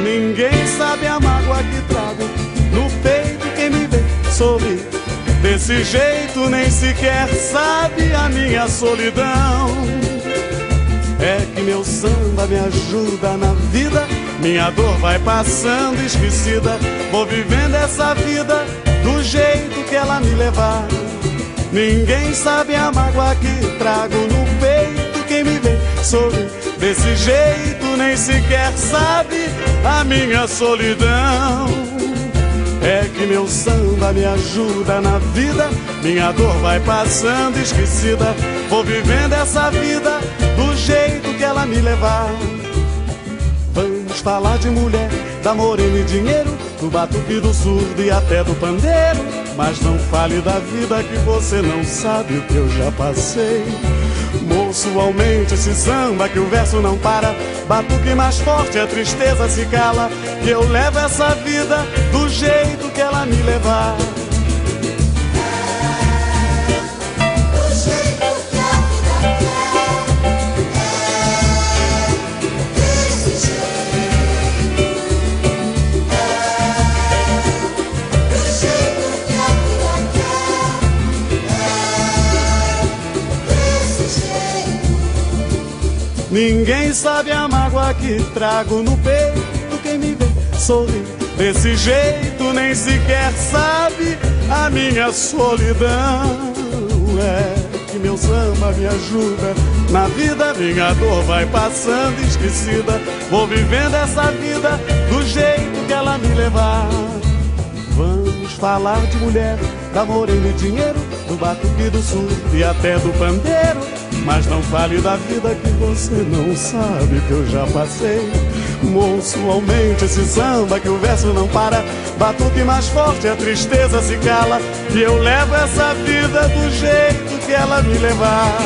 Ninguém sabe a mágoa que trago no peito. Quem me vê sorrir desse jeito nem sequer sabe a minha solidão. É que meu samba me ajuda na vida, minha dor vai passando esquecida. Vou vivendo essa vida do jeito que ela me levar. Ninguém sabe a mágoa que trago no peito. Quem me vê sorrir desse jeito nem sequer sabe a minha solidão. É que meu samba me ajuda na vida, minha dor vai passando esquecida. Vou vivendo essa vida do jeito que ela me levar. Vamos falar de mulher, da morena e dinheiro, do batuque, do surdo e até do pandeiro. Mas não fale da vida que você não sabe o que eu já passei. Moço, aumente esse samba que o verso não para. Batuque mais forte, a tristeza se cala. Que eu levo essa vida do jeito que ela me levar. Ninguém sabe a mágoa que trago no peito. Quem me vê sorrir desse jeito nem sequer sabe a minha solidão. É que meu samba me ajuda na vida, minha dor vai passando esquecida. Vou vivendo essa vida do jeito que ela me levar. Vamos falar de mulher, da morena e dinheiro, do batuque, do surdo e até do pandeiro. Mas não fale da vida que você não sabe que eu já passei. Moço, aumente esse samba que o verso não para. Batuque mais forte, a tristeza se cala. E eu levo essa vida do jeito que ela me levar.